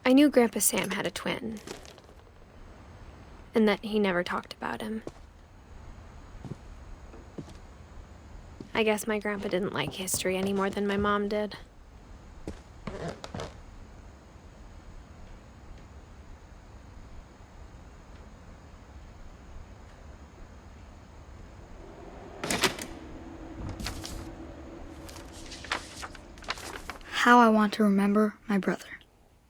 I knew Grandpa Sam had a twin, and that he never talked about him. I guess my grandpa didn't like history any more than my mom did. How I Want to Remember My Brother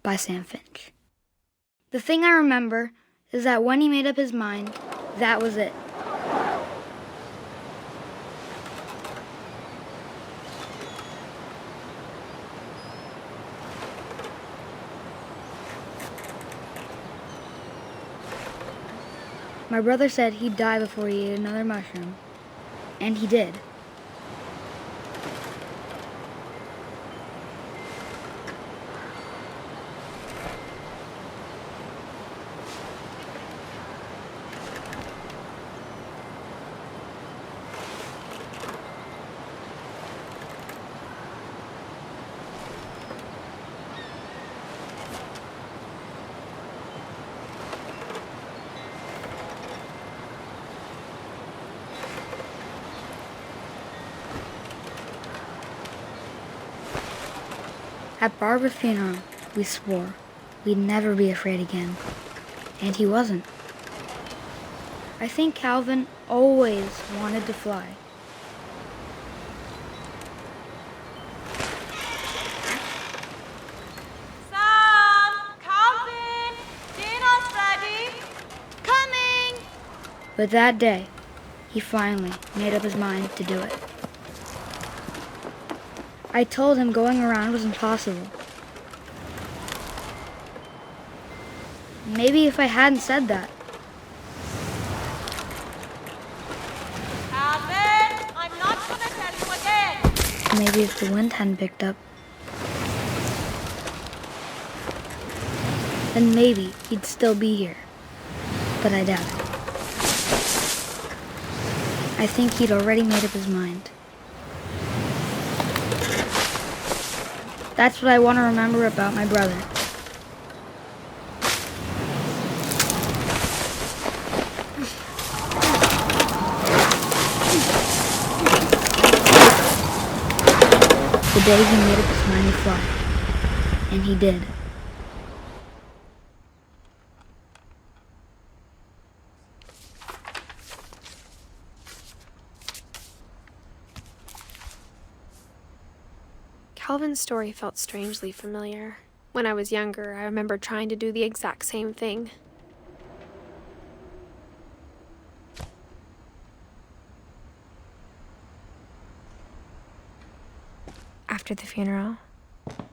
by Sam Finch. The thing I remember is that when he made up his mind, that was it. My brother said he'd die before he ate another mushroom, and he did. At Barbara's funeral, we swore we'd never be afraid again, and he wasn't. I think Calvin always wanted to fly. Sam! Calvin! Dinner's ready! Coming! But that day, he finally made up his mind to do it. I told him going around was impossible. Maybe if I hadn't said that. Calvin! I'm not gonna tell you again! Maybe if the wind hadn't picked up. Then maybe he'd still be here. But I doubt it. I think he'd already made up his mind. That's what I want to remember about my brother. The day he made up his mind to fly. And he did. Calvin's story felt strangely familiar. When I was younger, I remember trying to do the exact same thing. After the funeral,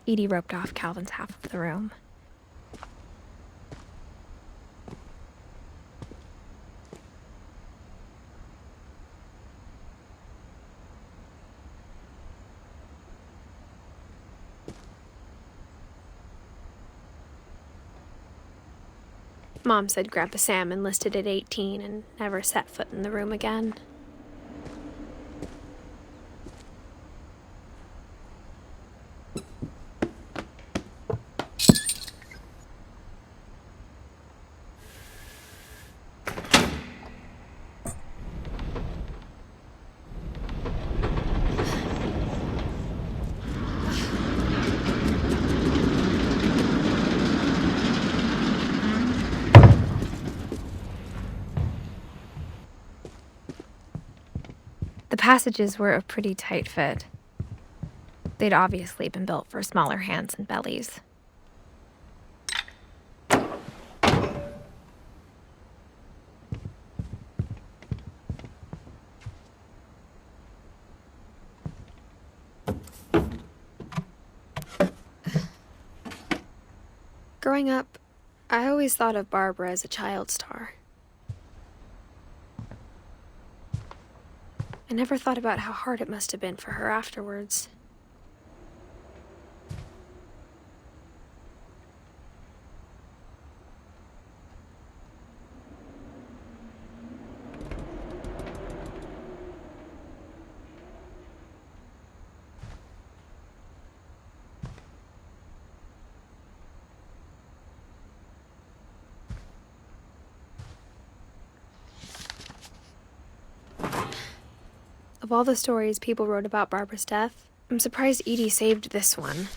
Edie roped off Calvin's half of the room. Mom said Grandpa Sam enlisted at 18 and never set foot in the room again. The passages were a pretty tight fit. They'd obviously been built for smaller hands and bellies. Growing up, I always thought of Barbara as a child star. I never thought about how hard it must have been for her afterwards. Of all the stories people wrote about Barbara's death, I'm surprised Edie saved this one.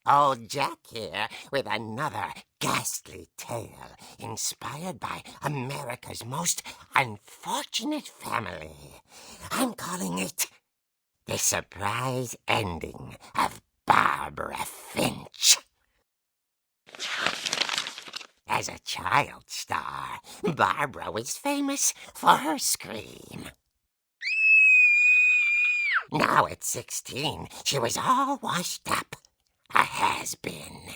Old Jack here with another ghastly tale inspired by America's most unfortunate family. I'm calling it The Surprise Ending of Barbara Finch. As a child star, Barbara was famous for her scream. Now at 16, she was all washed up. A has-been.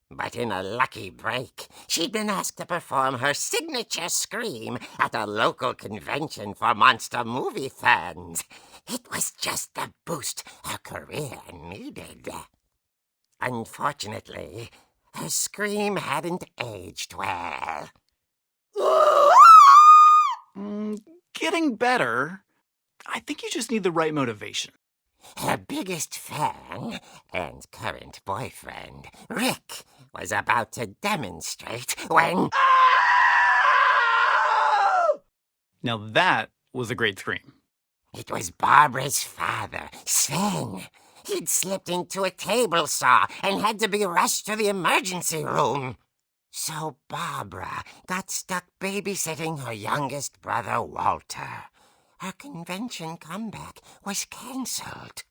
But in a lucky break, she'd been asked to perform her signature scream at a local convention for monster movie fans. It was just the boost her career needed. Unfortunately, her scream hadn't aged well. Getting better. I think you just need the right motivation. Her biggest fan and current boyfriend, Rick, was about to demonstrate when... Now that was a great scream. It was Barbara's father, Sven. He'd slipped into a table saw and had to be rushed to the emergency room. So Barbara got stuck babysitting her youngest brother, Walter. Her convention comeback was cancelled.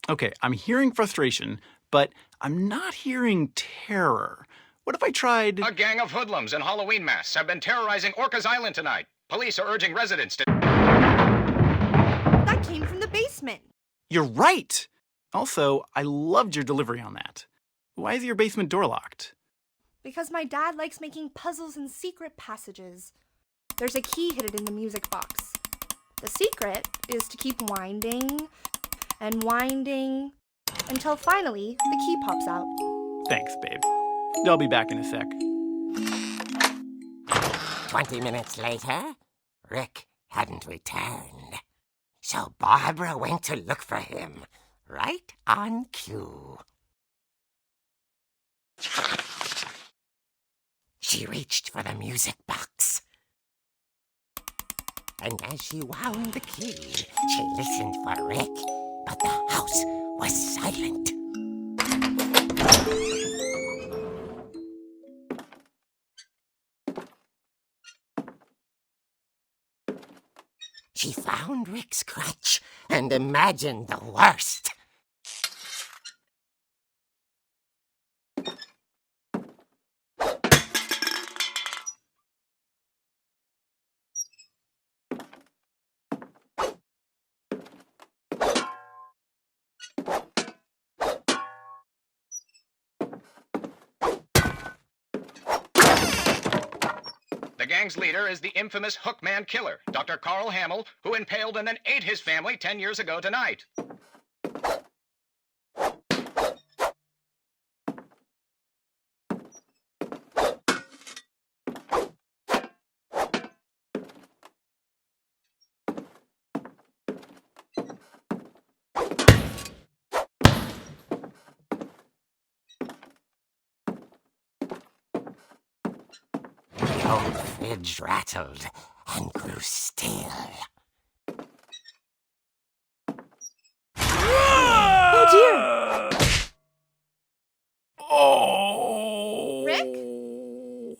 Okay, I'm hearing frustration, but I'm not hearing terror. What if I tried... A gang of hoodlums in Halloween masks have been terrorizing Orcas Island tonight. Police are urging residents to... That came from the basement. You're right! Also, I loved your delivery on that. Why is your basement door locked? Because my dad likes making puzzles and secret passages. There's a key hidden in the music box. The secret is to keep winding and winding until finally the key pops out. Thanks, babe. I'll be back in a sec. 20 minutes later, Rick hadn't returned. So Barbara went to look for him, right on cue. She reached for the music box. And as she wound the key, she listened for Rick, but the house was silent. She found Rick's crutch and imagined the worst. The gang's leader is the infamous Hookman killer, Dr. Carl Hamill, who impaled and then ate his family 10 years ago tonight. The old fridge rattled and grew still. Oh dear! Oh! Rick?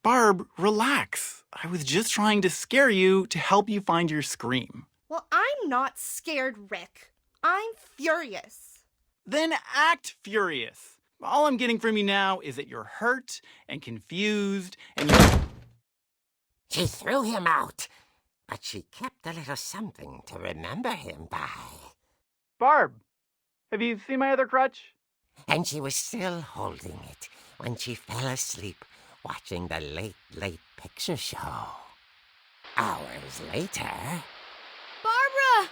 Barb, relax. I was just trying to scare you to help you find your scream. Well, I'm not scared, Rick. I'm furious. Then act furious. All I'm getting from you now is that you're hurt and confused and you're... She threw him out, but she kept a little something to remember him by. Barb, have you seen my other crutch? And she was still holding it when she fell asleep watching the Late Late Picture Show. Hours later... Barbara!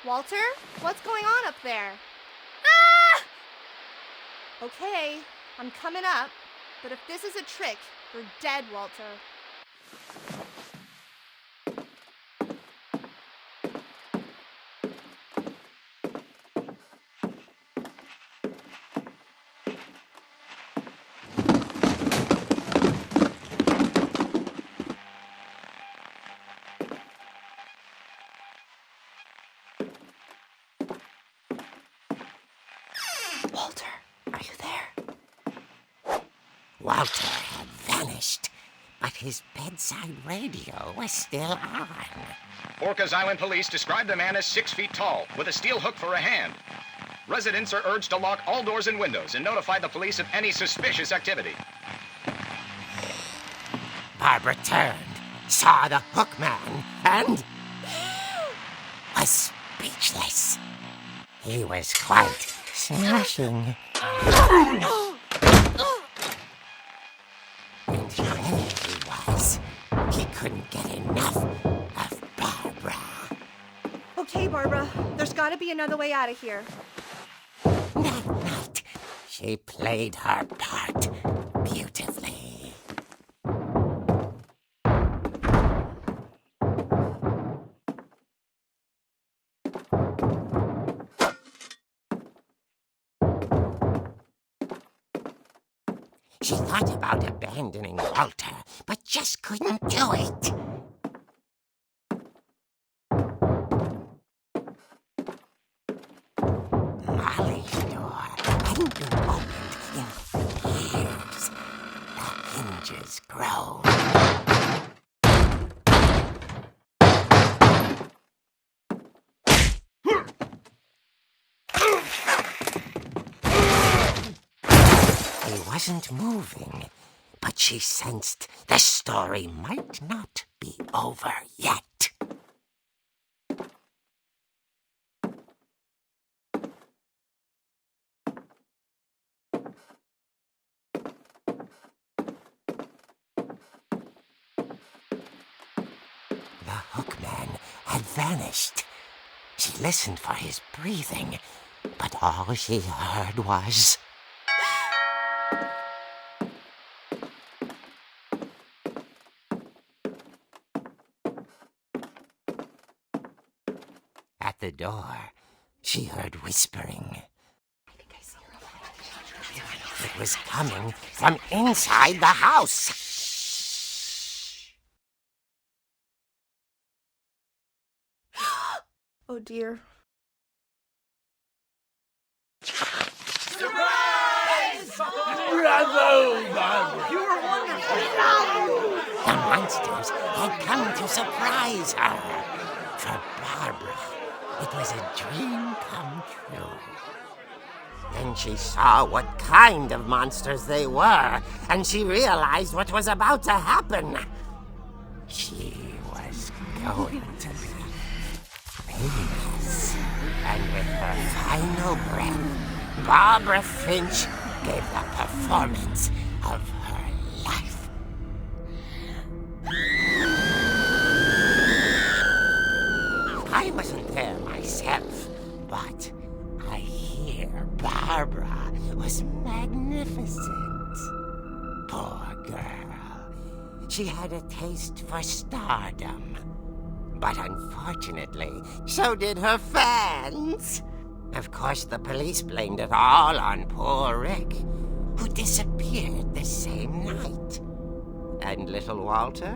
Walter, what's going on up there? Okay, I'm coming up, but if this is a trick, you're dead, Walter. Walter, are you there? Walter had vanished, but his bedside radio was still on. Orcas Island police described the man as 6 feet tall, with a steel hook for a hand. Residents are urged to lock all doors and windows and notify the police of any suspicious activity. Barbara turned, saw the hook man, and was speechless. He was quite smashing. And here he was. He couldn't get enough of Barbara. Okay, Barbara, there's gotta be another way out of here. That night, she played her part beautifully. She thought about abandoning Walter, but just couldn't do it. Molly's door hadn't been opened in years. The hinges groaned. He wasn't moving, but she sensed the story might not be over yet. The hookman had vanished. She listened for his breathing, but all she heard was... At the door, she heard whispering. It was coming from inside the house. Oh dear. The monsters had come to surprise her. For Barbara, it was a dream come true. Then she saw what kind of monsters they were, and she realized what was about to happen. She was going to be famous. And with her final breath, Barbara Finch gave the performance of her life. I wasn't there myself, but I hear Barbara was magnificent. Poor girl. She had a taste for stardom. But unfortunately, so did her fans. Of course, the police blamed it all on poor Rick, who disappeared the same night. And little Walter?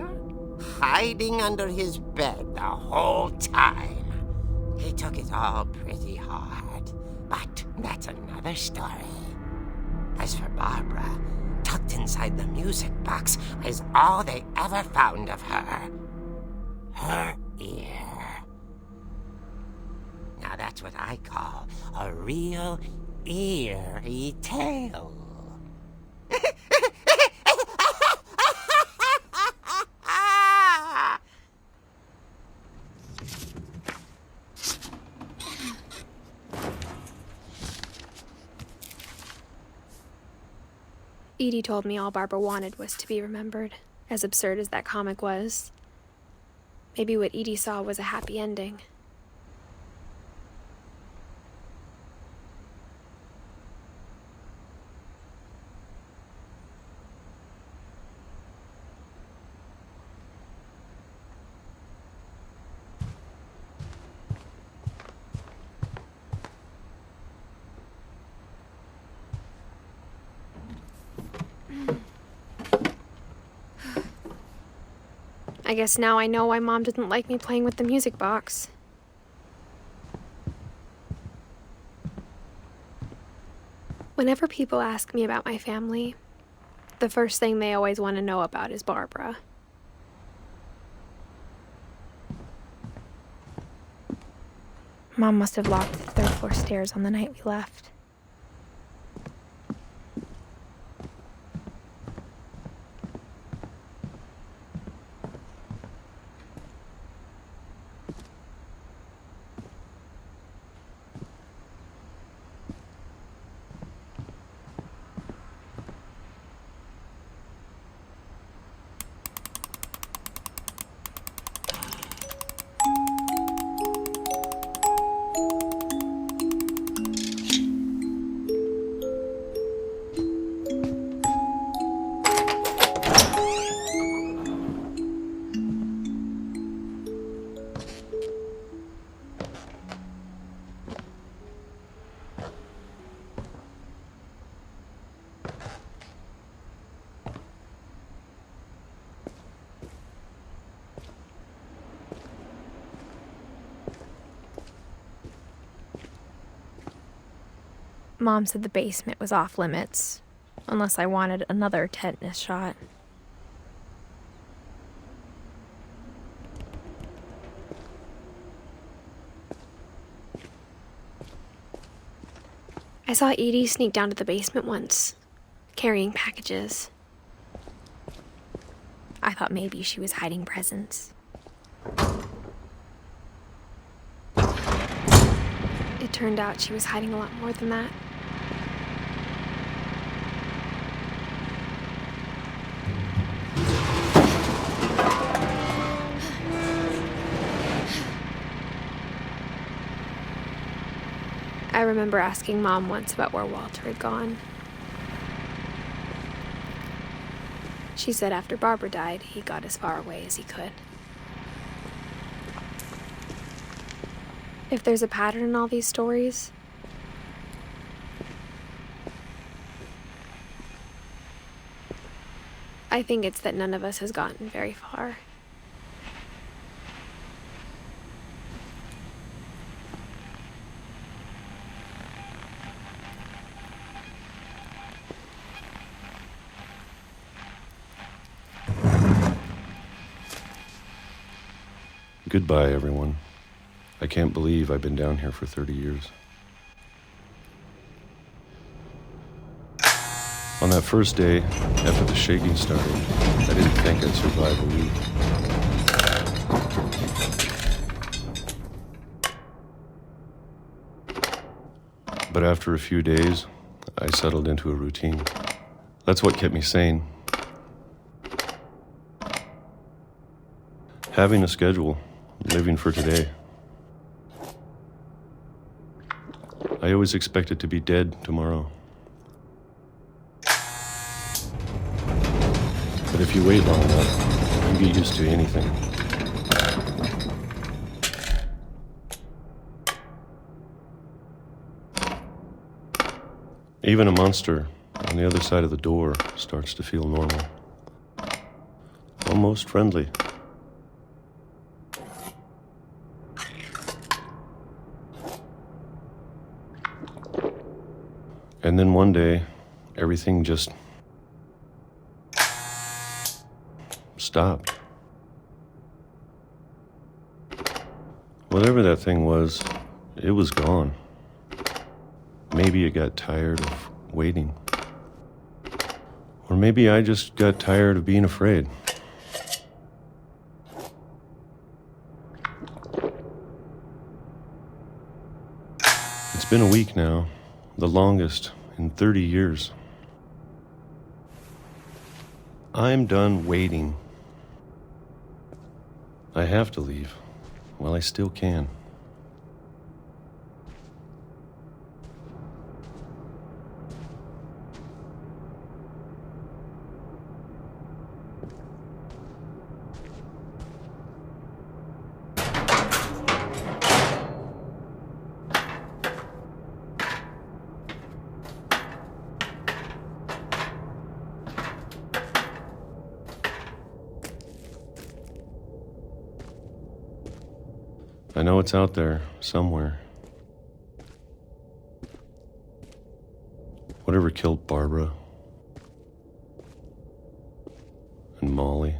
Hiding under his bed the whole time. He took it all pretty hard, but that's another story. As for Barbara, tucked inside the music box is all they ever found of her. Her ear. Now that's what I call a real eerie tale. Edie told me all Barbara wanted was to be remembered, as absurd as that comic was. Maybe what Edie saw was a happy ending. I guess now I know why Mom didn't like me playing with the music box. Whenever people ask me about my family, the first thing they always want to know about is Barbara. Mom must have locked the third floor stairs on the night we left. Mom said the basement was off limits, unless I wanted another tetanus shot. I saw Edie sneak down to the basement once, carrying packages. I thought maybe she was hiding presents. It turned out she was hiding a lot more than that. I remember asking Mom once about where Walter had gone. She said after Barbara died, he got as far away as he could. If there's a pattern in all these stories, I think it's that none of us has gotten very far. Goodbye, everyone. I can't believe I've been down here for 30 years. On that first day, after the shaking started, I didn't think I'd survive a week. But after a few days, I settled into a routine. That's what kept me sane. Having a schedule, living for today. I always expected to be dead tomorrow. But if you wait long enough, you get used to anything. Even a monster on the other side of the door starts to feel normal. Almost friendly. And then one day, everything just stopped. Whatever that thing was, it was gone. Maybe it got tired of waiting. Or maybe I just got tired of being afraid. It's been a week now, the longest in 30 years. I'm done waiting. I have to leave while I still can. I know it's out there, somewhere. Whatever Whatever killed Barbara and Molly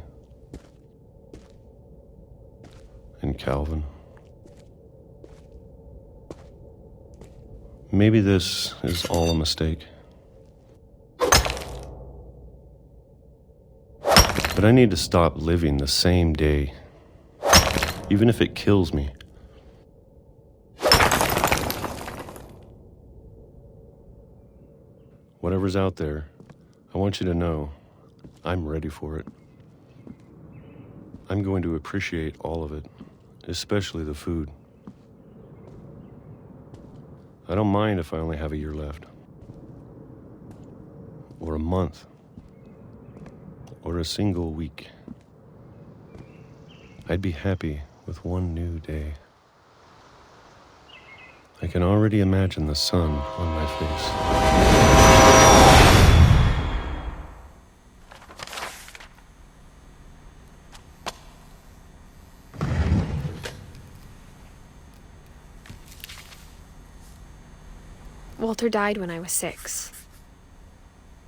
and Calvin. Maybe this is all a mistake. But I need to stop living the same day, even if it kills me. Whatever's out there, I want you to know I'm ready for it. I'm going to appreciate all of it, especially the food. I don't mind if I only have a year left, or a month, or a single week. I'd be happy with one new day. I can already imagine the sun on my face. Walter died when I was 6.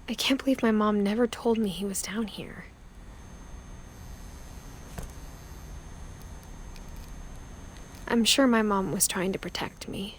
I can't believe my mom never told me he was down here. I'm sure my mom was trying to protect me.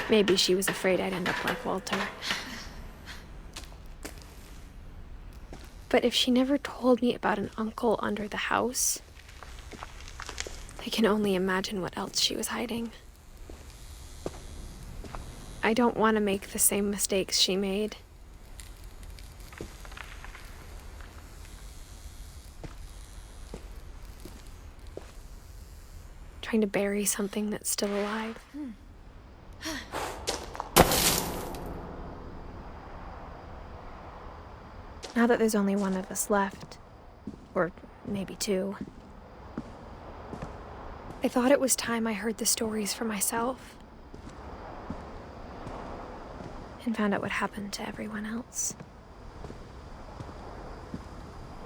Maybe she was afraid I'd end up like Walter. But if she never told me about an uncle under the house, I can only imagine what else she was hiding. I don't want to make the same mistakes she made. Trying to bury something that's still alive. Now that there's only one of us left, or maybe 2, I thought it was time I heard the stories for myself and found out what happened to everyone else.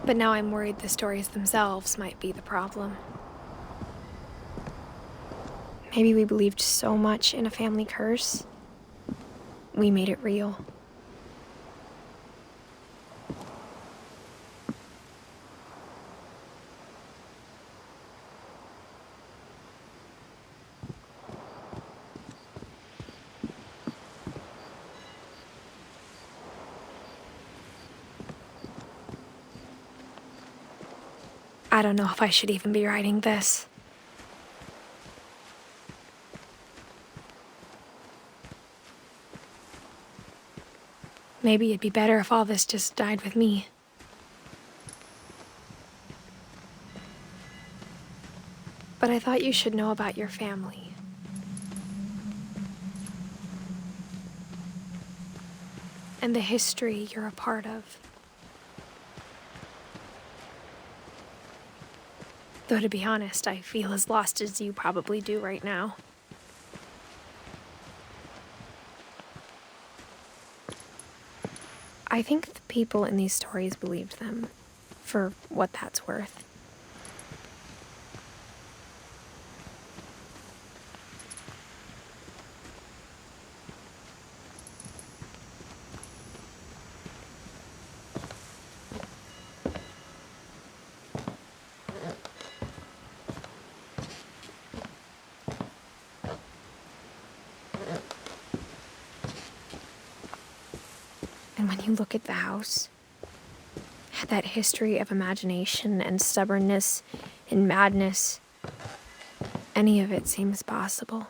But now I'm worried the stories themselves might be the problem. Maybe we believed so much in a family curse, we made it real. I don't know if I should even be writing this. Maybe it'd be better if all this just died with me. But I thought you should know about your family. And the history you're a part of. Though to be honest, I feel as lost as you probably do right now. I think the people in these stories believed them, for what that's worth. And when you look at the house, that history of imagination and stubbornness and madness, any of it seems possible.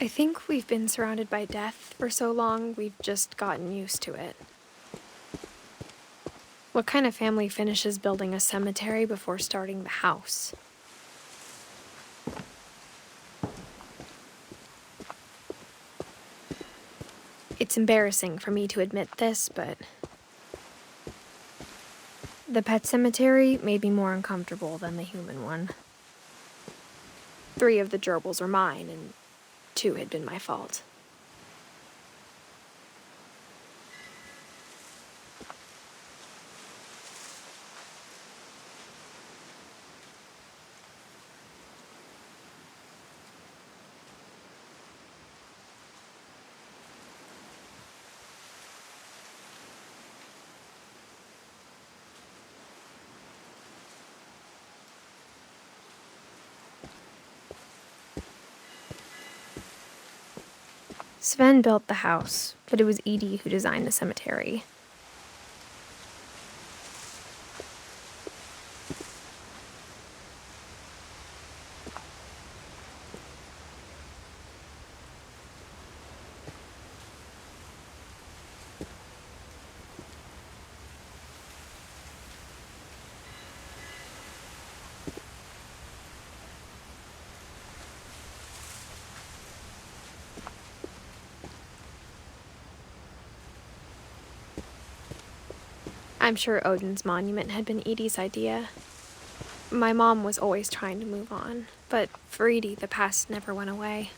I think we've been surrounded by death for so long, we've just gotten used to it. What kind of family finishes building a cemetery before starting the house? It's embarrassing for me to admit this, but the pet cemetery made me more uncomfortable than the human one. 3 of the gerbils were mine, and 2 had been my fault. Sven built the house, but it was Edie who designed the cemetery. I'm sure Odin's monument had been Edie's idea. My mom was always trying to move on, but for Edie, the past never went away.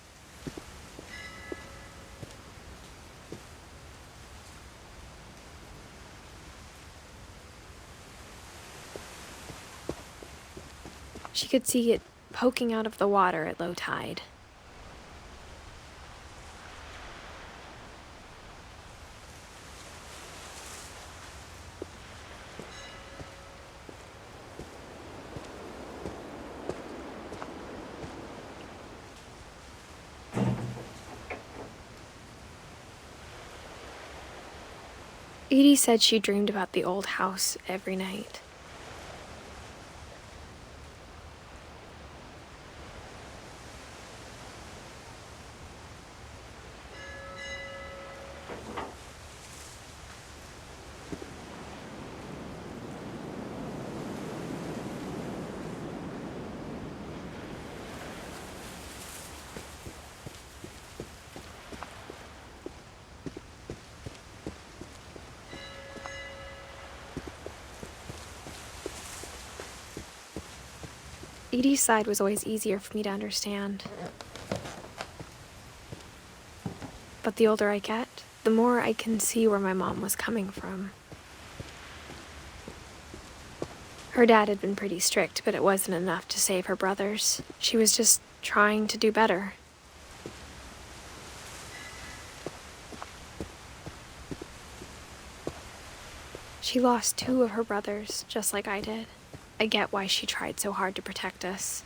She could see it poking out of the water at low tide. Edie said she dreamed about the old house every night. Edie's side was always easier for me to understand. But the older I get, the more I can see where my mom was coming from. Her dad had been pretty strict, but it wasn't enough to save her brothers. She was just trying to do better. She lost 2 of her brothers, just like I did. I get why she tried so hard to protect us.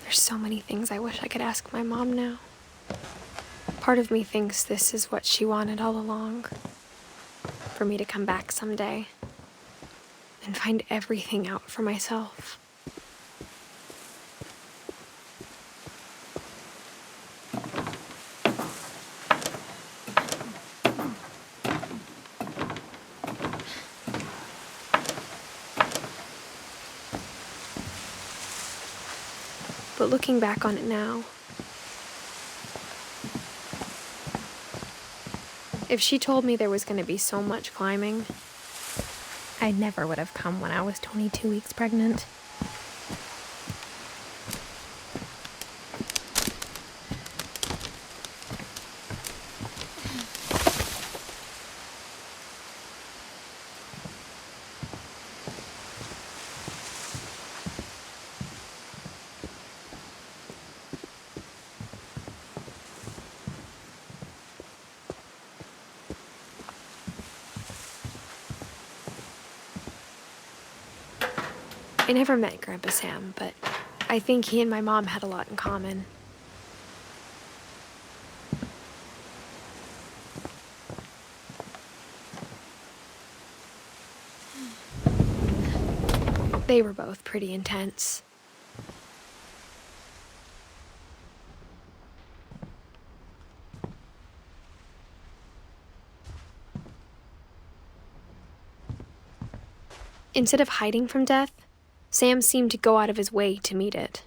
There's so many things I wish I could ask my mom now. Part of me thinks this is what she wanted all along. For me to come back someday and find everything out for myself. But looking back on it now, if she told me there was going to be so much climbing, I never would have come when I was 22 weeks pregnant. I never met Grandpa Sam, but I think he and my mom had a lot in common. They were both pretty intense. Instead of hiding from death, Sam seemed to go out of his way to meet it.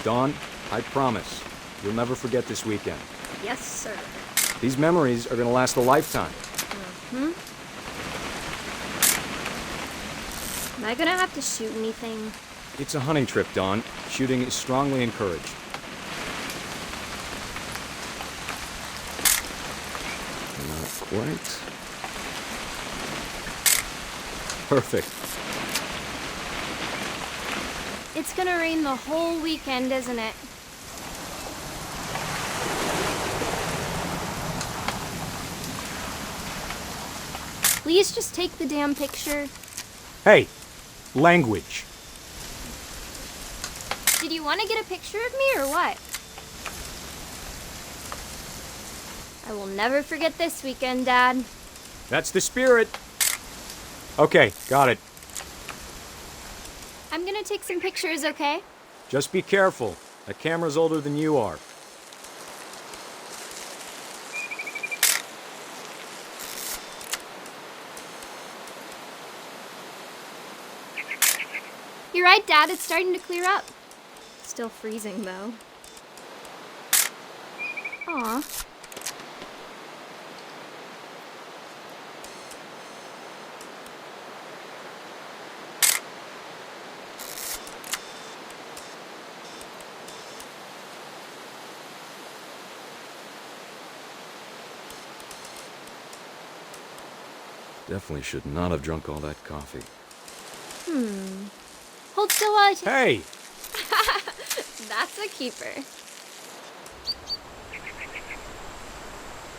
Dawn, I promise, you'll never forget this weekend. Yes, sir. These memories are gonna last a lifetime. Am I gonna have to shoot anything? It's a hunting trip, Dawn. Shooting is strongly encouraged. Not quite. Perfect. It's gonna rain the whole weekend, isn't it? Please just take the damn picture. Hey, language. Did you want to get a picture of me or what? I will never forget this weekend, Dad. That's the spirit. Okay, got it. I'm gonna take some pictures, okay? Just be careful. That camera's older than you are. You're right, Dad. It's starting to clear up. Still freezing, though. Aw. Definitely should not have drunk all that coffee. Hold still while I Hey! That's a keeper.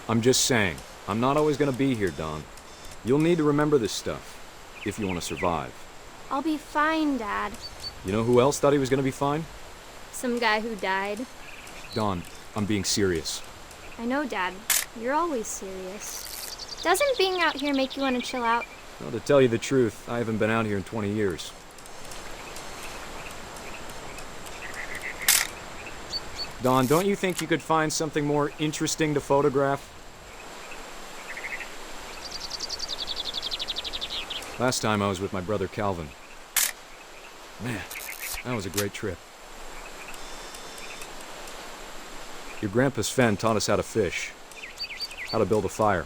I'm just saying, I'm not always gonna be here, Dawn. You'll need to remember this stuff, if you want to survive. I'll be fine, Dad. You know who else thought he was gonna be fine? Some guy who died. Dawn, I'm being serious. I know, Dad. You're always serious. Doesn't being out here make you want to chill out? Well, to tell you the truth, I haven't been out here in 20 years. Dawn, don't you think you could find something more interesting to photograph? Last time I was with my brother Calvin. Man, that was a great trip. Your grandpa Sven taught us how to fish, how to build a fire.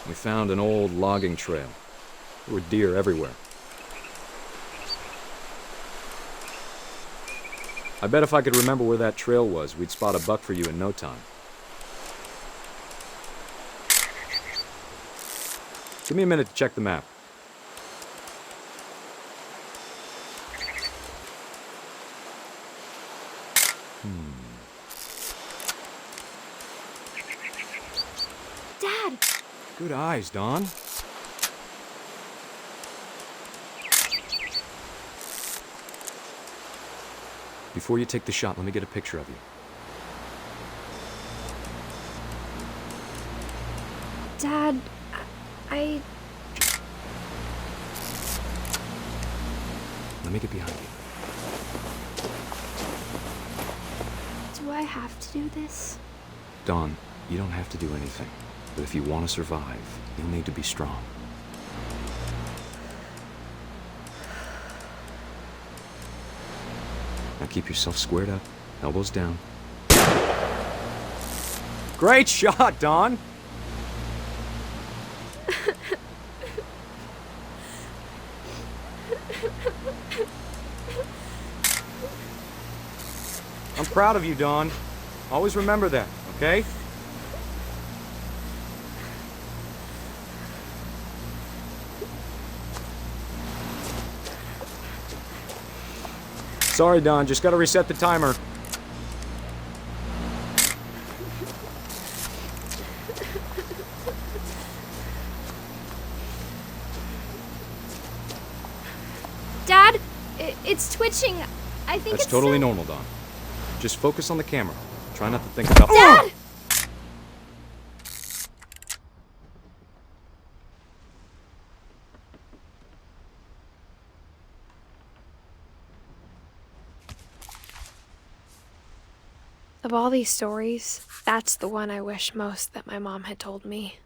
We found an old logging trail. There were deer everywhere. I bet if I could remember where that trail was, we'd spot a buck for you in no time. Give me a minute to check the map. Dad! Good eyes, Dawn. Before you take the shot, let me get a picture of you. Dad, I... Let me get behind you. Do I have to do this? Dawn, you don't have to do anything. But if you want to survive, you'll need to be strong. Now keep yourself squared up, elbows down. Great shot, Dawn! I'm proud of you, Dawn. Always remember that, okay? Sorry, Dawn, just gotta reset the timer. Dad, it's twitching. I think That's it's totally so... normal, Dawn. Just focus on the camera. Try not to think about— Dad! Of all these stories, that's the one I wish most that my mom had told me.